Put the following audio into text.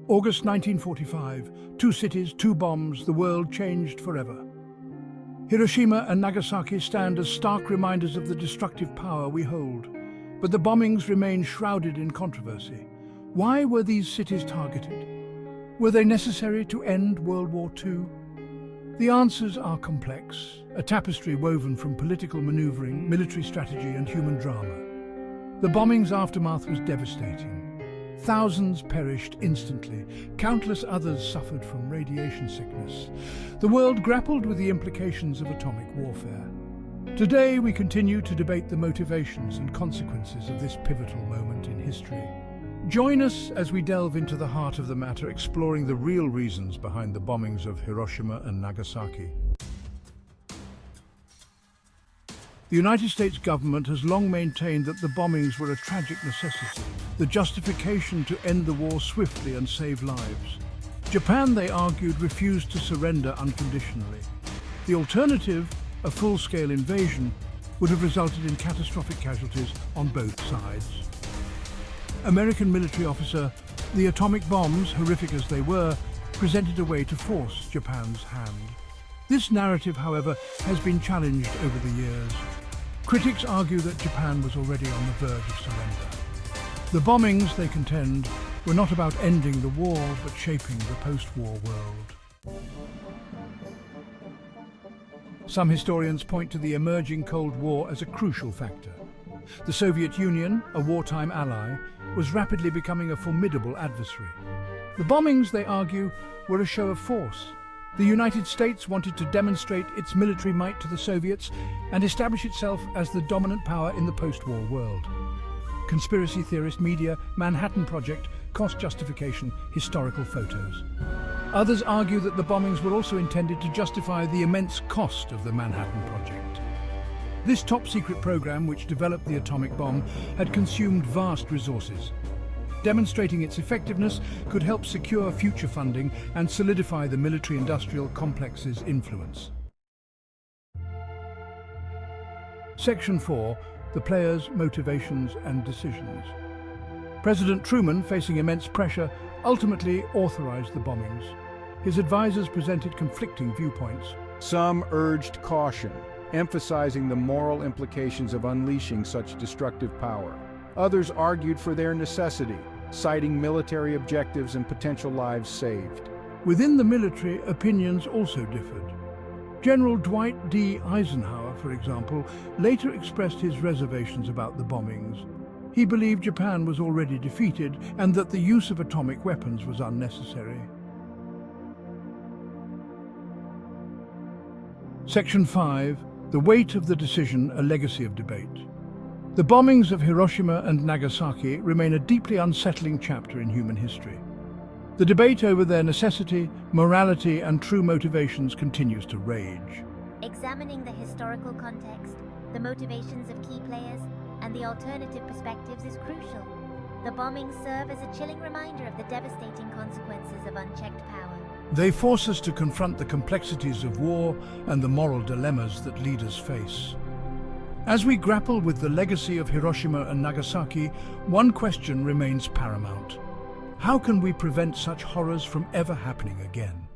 August 1945, two cities, two bombs, the world changed forever. Hiroshima and Nagasaki stand as stark reminders of the destructive power we hold, but the bombings remain shrouded in controversy. Why were these cities targeted? Were they necessary to end World War II? The answers are complex, a tapestry woven from political maneuvering, military strategy and human drama. The bombing's aftermath was devastating. Thousands perished instantly. Countless others suffered from radiation sickness. The world grappled with the implications of atomic warfare. Today, we continue to debate the motivations and consequences of this pivotal moment in history. Join us as we delve into the heart of the matter, exploring the real reasons behind the bombings of Hiroshima and Nagasaki. The United States government has long maintained that the bombings were a tragic necessity, the justification to end the war swiftly and save lives. Japan, they argued, refused to surrender unconditionally. The alternative, a full-scale invasion, would have resulted in catastrophic casualties on both sides. American military officer, the atomic bombs, horrific as they were, presented a way to force Japan's hand. This narrative, however, has been challenged over the years. Critics argue that Japan was already on the verge of surrender. The bombings, they contend, were not about ending the war, but shaping the post-war world. Some historians point to the emerging Cold War as a crucial factor. The Soviet Union, a wartime ally, was rapidly becoming a formidable adversary. The bombings, they argue, were a show of force. The United States wanted to demonstrate its military might to the Soviets and establish itself as the dominant power in the post-war world. Conspiracy theorist media, Manhattan Project, cost justification, historical photos. Others argue that the bombings were also intended to justify the immense cost of the Manhattan Project. This top-secret program, which developed the atomic bomb, had consumed vast resources. Demonstrating its effectiveness could help secure future funding and solidify the military-industrial complex's influence. Section 4. The players' motivations and decisions. President Truman, facing immense pressure, ultimately authorized the bombings. His advisors presented conflicting viewpoints. Some urged caution, emphasizing the moral implications of unleashing such destructive power. Others argued for their necessity, citing military objectives and potential lives saved. Within the military, opinions also differed. General Dwight D. Eisenhower, for example, later expressed his reservations about the bombings. He believed Japan was already defeated and that the use of atomic weapons was unnecessary. Section 5. The weight of the decision, a legacy of debate. The bombings of Hiroshima and Nagasaki remain a deeply unsettling chapter in human history. The debate over their necessity, morality, and true motivations continues to rage. Examining the historical context, the motivations of key players, and the alternative perspectives is crucial. The bombings serve as a chilling reminder of the devastating consequences of unchecked power. They force us to confront the complexities of war and the moral dilemmas that leaders face. As we grapple with the legacy of Hiroshima and Nagasaki, one question remains paramount. How can we prevent such horrors from ever happening again?